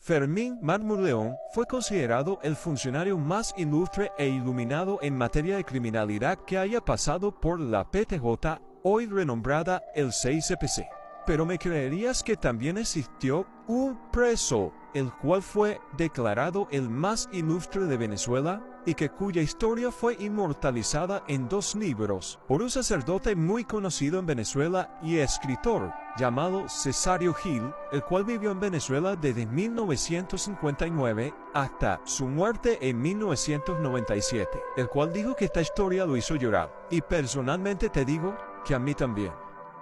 Fermín Marmoleón fue considerado el funcionario más ilustre e iluminado en materia de criminalidad que haya pasado por la PTJ, hoy renombrada el 6CPC. Pero me creerías que también existió un preso, el cual fue declarado el más ilustre de Venezuela y que cuya historia fue inmortalizada en 2 libros por un sacerdote muy conocido en Venezuela y escritor llamado Cesario Gil, el cual vivió en Venezuela desde 1959 hasta su muerte en 1997, el cual dijo que esta historia lo hizo llorar. Y personalmente te digo que a mí también.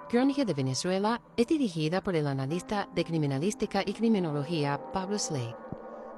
Crónica de Venezuela es dirigida por el analista de criminalística y criminología Pablo Slade.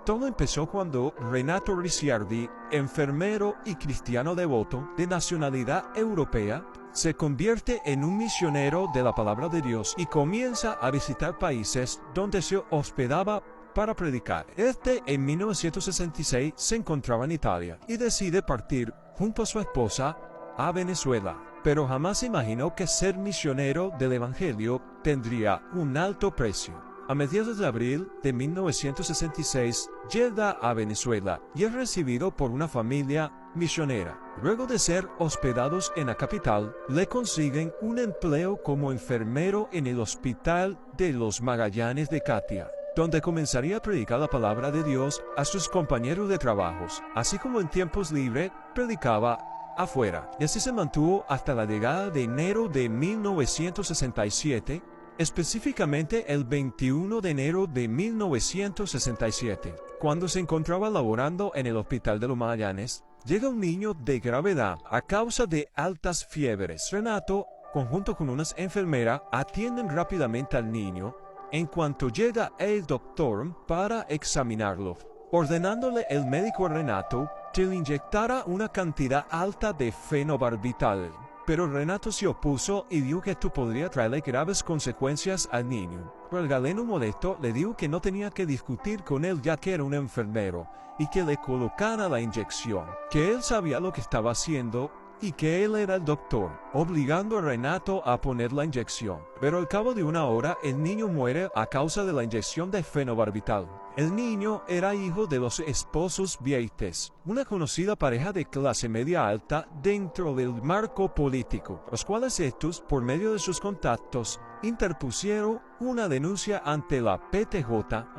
Todo empezó cuando Renato Ricciardi, enfermero y cristiano devoto de nacionalidad europea, se convierte en un misionero de la palabra de Dios y comienza a visitar países donde se hospedaba para predicar. En 1966 se encontraba en Italia y decide partir junto a su esposa a Venezuela. Pero jamás imaginó que ser misionero del Evangelio tendría un alto precio. A mediados de abril de 1966 llega a Venezuela y es recibido por una familia misionera. Luego de ser hospedados en la capital, le consiguen un empleo como enfermero en el Hospital de los Magallanes de Catia, donde comenzaría a predicar la palabra de Dios a sus compañeros de trabajos, así como en tiempos libres predicaba afuera. Y así se mantuvo hasta la llegada de enero de 1967, específicamente el 21 de enero de 1967, cuando se encontraba laborando en el Hospital de los Magallanes. Llega un niño de gravedad a causa de altas fiebres. Renato, conjunto con unas enfermeras, atienden rápidamente al niño en cuanto llega el doctor para examinarlo, ordenándole el médico a Renato que le inyectara una cantidad alta de fenobarbital. Pero Renato se opuso y dijo que esto podría traerle graves consecuencias al niño. Pero el galeno molesto le dijo que no tenía que discutir con él ya que era un enfermero y que le colocara la inyección, que él sabía lo que estaba haciendo y que él era el doctor, obligando a Renato a poner la inyección. Pero al cabo de una hora el niño muere a causa de la inyección de fenobarbital. El niño era hijo de los esposos Vieites, una conocida pareja de clase media alta dentro del marco político, los cuales estos, por medio de sus contactos, interpusieron una denuncia ante la PTJ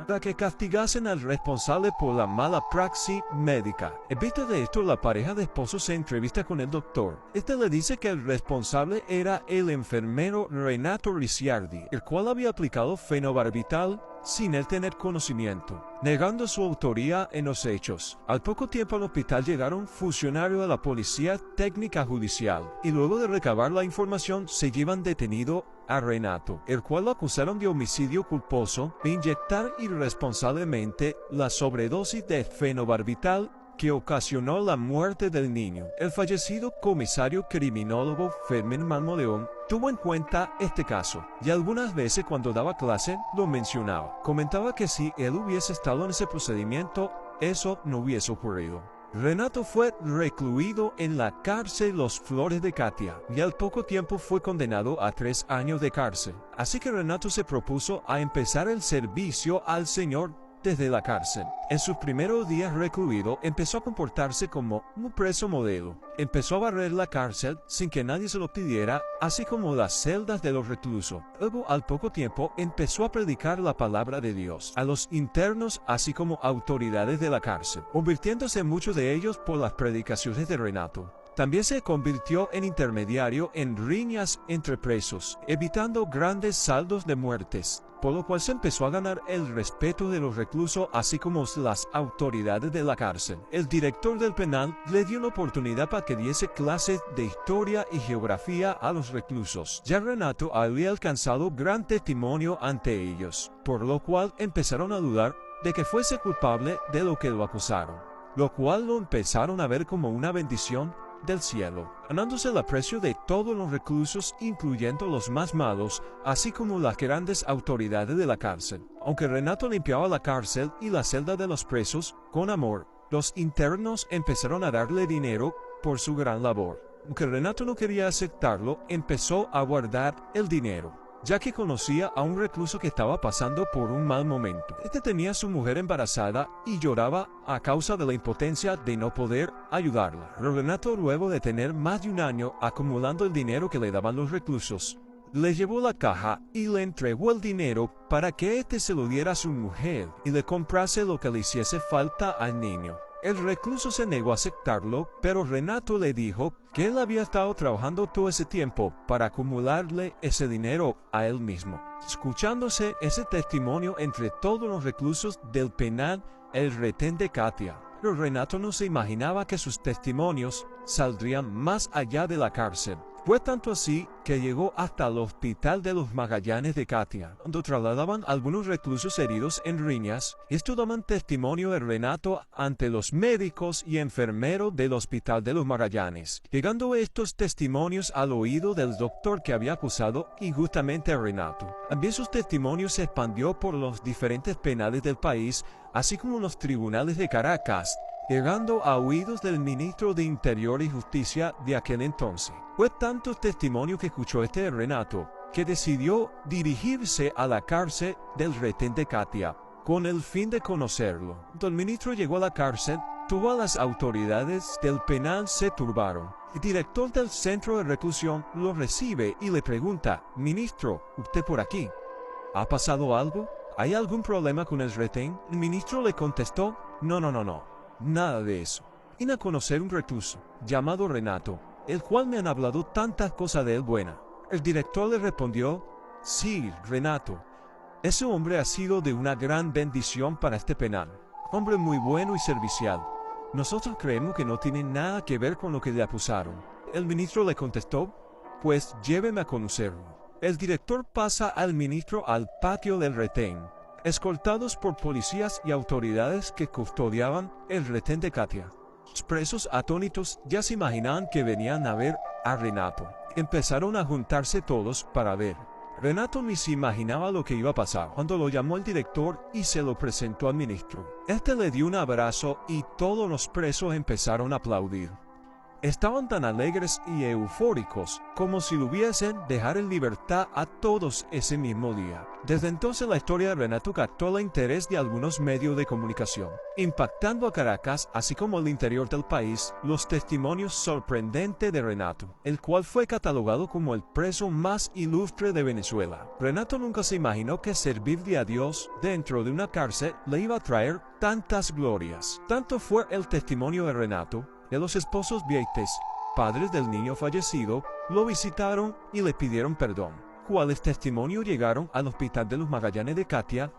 para que castigasen al responsable por la mala praxis médica. En vista de esto, la pareja de esposos se entrevista con el doctor. Este le dice que el responsable era el enfermero Renato Ricciardi, el cual había aplicado fenobarbital sin él tener conocimiento, negando su autoría en los hechos. Al poco tiempo al hospital llegaron funcionarios de la Policía Técnica Judicial y luego de recabar la información se llevan detenido a Renato, el cual lo acusaron de homicidio culposo de inyectar irresponsablemente la sobredosis de fenobarbital que ocasionó la muerte del niño. El fallecido comisario criminólogo Fermín Marmoleón tuvo en cuenta este caso y algunas veces cuando daba clase lo mencionaba. Comentaba que si él hubiese estado en ese procedimiento, eso no hubiese ocurrido. Renato fue recluido en la cárcel Los Flores de Catia y al poco tiempo fue condenado a 3 años de cárcel. Así que Renato se propuso a empezar el servicio al Señor desde la cárcel. En sus primeros días recluido, empezó a comportarse como un preso modelo. Empezó a barrer la cárcel sin que nadie se lo pidiera, así como las celdas de los reclusos. Luego, al poco tiempo, empezó a predicar la palabra de Dios a los internos, así como autoridades de la cárcel, convirtiéndose muchos de ellos por las predicaciones de Renato. También se convirtió en intermediario en riñas entre presos, evitando grandes saldos de muertes, por lo cual se empezó a ganar el respeto de los reclusos así como las autoridades de la cárcel. El director del penal le dio una oportunidad para que diese clases de historia y geografía a los reclusos. Ya Renato había alcanzado gran testimonio ante ellos, por lo cual empezaron a dudar de que fuese culpable de lo que lo acusaron, lo cual lo empezaron a ver como una bendición del cielo, ganándose el aprecio de todos los reclusos, incluyendo los más malos, así como las grandes autoridades de la cárcel. Aunque Renato limpiaba la cárcel y la celda de los presos con amor, los internos empezaron a darle dinero por su gran labor. Aunque Renato no quería aceptarlo, empezó a guardar el dinero. ya que conocía a un recluso que estaba pasando por un mal momento. Este tenía a su mujer embarazada y lloraba a causa de la impotencia de no poder ayudarla. Pero Renato, luego de tener más de un año acumulando el dinero que le daban los reclusos, le llevó la caja y le entregó el dinero para que éste se lo diera a su mujer y le comprase lo que le hiciese falta al niño. El recluso se negó a aceptarlo, pero Renato le dijo que él había estado trabajando todo ese tiempo para acumularle ese dinero a él mismo. Escuchándose ese testimonio entre todos los reclusos del penal El Retén de Catia, pero Renato no se imaginaba que sus testimonios saldrían más allá de la cárcel. Fue tanto así que llegó hasta el hospital de los Magallanes de Catia, donde trasladaban algunos reclusos heridos en riñas. Estos daban testimonio de Renato ante los médicos y enfermeros del hospital de los Magallanes, llegando estos testimonios al oído del doctor que había acusado injustamente a Renato. También sus testimonios se expandió por los diferentes penales del país, así como los tribunales de Caracas, llegando a oídos del ministro de Interior y Justicia de aquel entonces. Fue tanto testimonio que escuchó este Renato, que decidió dirigirse a la cárcel del Retén de Catia, con el fin de conocerlo. Cuando el ministro llegó a la cárcel, todas las autoridades del penal se turbaron. El director del centro de reclusión lo recibe y le pregunta: «Ministro, ¿usted por aquí? ¿Ha pasado algo? ¿Hay algún problema con el retén?» El ministro le contestó: No, nada de eso. Vine a conocer un recluso llamado Renato, el cual me han hablado tantas cosas de él buena. El director le respondió: Sí, Renato, ese hombre ha sido de una gran bendición para este penal. Hombre muy bueno y servicial. Nosotros creemos que no tiene nada que ver con lo que le acusaron. El ministro le contestó: Pues lléveme a conocerlo. El director pasa al ministro al patio del retén, escoltados por policías y autoridades que custodiaban el retén de Catia. Los presos atónitos ya se imaginaban que venían a ver a Renato. Empezaron a juntarse todos para ver. Renato ni se imaginaba lo que iba a pasar cuando lo llamó el director y se lo presentó al ministro. Este le dio un abrazo y todos los presos empezaron a aplaudir. Estaban tan alegres y eufóricos como si lo hubiesen dejado en libertad a todos ese mismo día. Desde entonces la historia de Renato captó el interés de algunos medios de comunicación, impactando a Caracas así como el interior del país los testimonios sorprendentes de Renato, el cual fue catalogado como el preso más ilustre de Venezuela. Renato nunca se imaginó que servirle a Dios dentro de una cárcel le iba a traer tantas glorias. Tanto fue el testimonio de Renato que los esposos Vieites, padres del niño fallecido, lo visitaron y le pidieron perdón, cuales testimonios llegaron al hospital de los Magallanes de Catia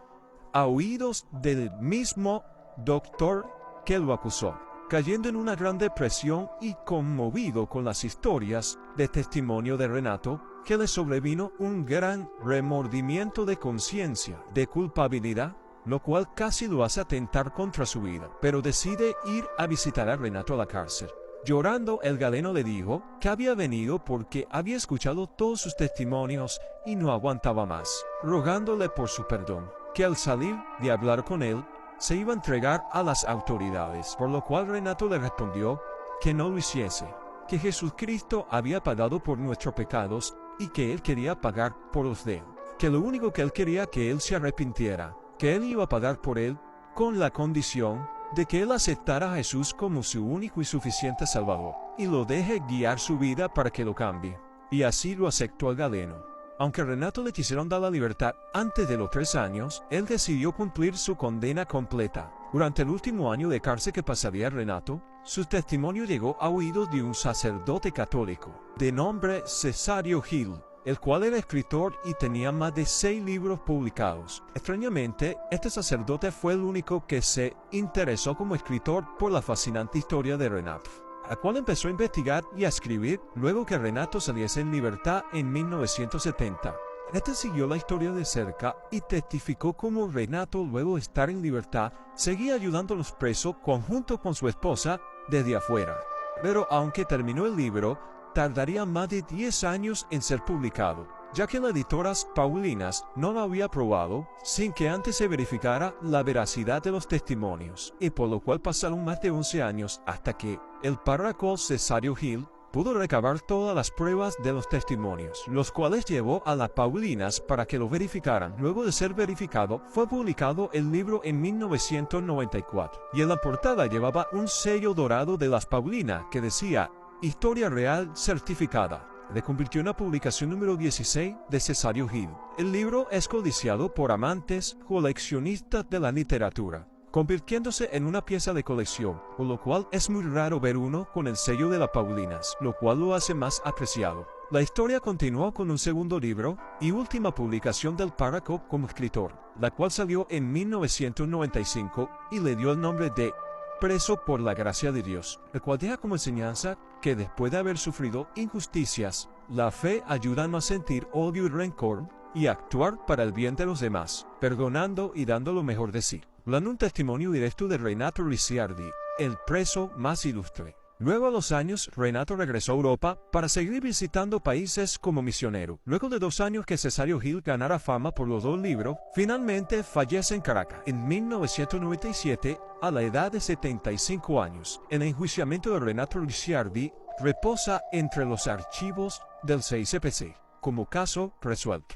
a oídos del mismo doctor que lo acusó, cayendo en una gran depresión y conmovido con las historias de testimonio de Renato, que le sobrevino un gran remordimiento de conciencia, de culpabilidad, lo cual casi lo hace atentar contra su vida, pero decide ir a visitar a Renato a la cárcel. Llorando, el galeno le dijo que había venido porque había escuchado todos sus testimonios y no aguantaba más, rogándole por su perdón, que al salir de hablar con él, se iba a entregar a las autoridades, por lo cual Renato le respondió que no lo hiciese, que Jesucristo había pagado por nuestros pecados y que él quería pagar por los de él, que lo único que él quería que él se arrepintiera, que él iba a pagar por él con la condición de que él aceptara a Jesús como su único y suficiente Salvador, y lo deje guiar su vida para que lo cambie. Y así lo aceptó el galeno. Aunque a Renato le quisieron dar la libertad antes de los 3 años, él decidió cumplir su condena completa. Durante el último año de cárcel que pasaría Renato, su testimonio llegó a oídos de un sacerdote católico, de nombre Cesario Gil, el cual era escritor y tenía más de 6 libros publicados. Extrañamente, este sacerdote fue el único que se interesó como escritor por la fascinante historia de Renato, al cual empezó a investigar y a escribir luego que Renato saliese en libertad en 1970. Este siguió la historia de cerca y testificó cómo Renato, luego de estar en libertad, seguía ayudando a los presos junto con su esposa desde afuera. Pero aunque terminó el libro, tardaría más de 10 años en ser publicado, ya que la editora Paulinas no lo había aprobado sin que antes se verificara la veracidad de los testimonios, y por lo cual pasaron más de 11 años hasta que el párroco Cesario Gil pudo recabar todas las pruebas de los testimonios, los cuales llevó a las Paulinas para que lo verificaran. Luego de ser verificado, fue publicado el libro en 1994, y en la portada llevaba un sello dorado de las Paulinas que decía Historia Real Certificada. Le convirtió en la publicación número 16 de Cesario Hill. El libro es codiciado por amantes coleccionistas de la literatura, convirtiéndose en una pieza de colección, por lo cual es muy raro ver uno con el sello de las Paulinas, lo cual lo hace más apreciado. La historia continuó con un segundo libro y última publicación del párroco como escritor, la cual salió en 1995 y le dio el nombre de Preso por la gracia de Dios, el cual deja como enseñanza que después de haber sufrido injusticias, la fe ayuda a no sentir odio y rencor y actuar para el bien de los demás, perdonando y dando lo mejor de sí. Dando un testimonio directo de Renato Ricciardi, el preso más ilustre. Luego de los años, Renato regresó a Europa para seguir visitando países como misionero. Luego de 2 años que Cesario Hill ganara fama por los 2 libros, finalmente fallece en Caracas en 1997 a la edad de 75 años. El enjuiciamiento de Renato Ricciardi reposa entre los archivos del CICPC como caso resuelto.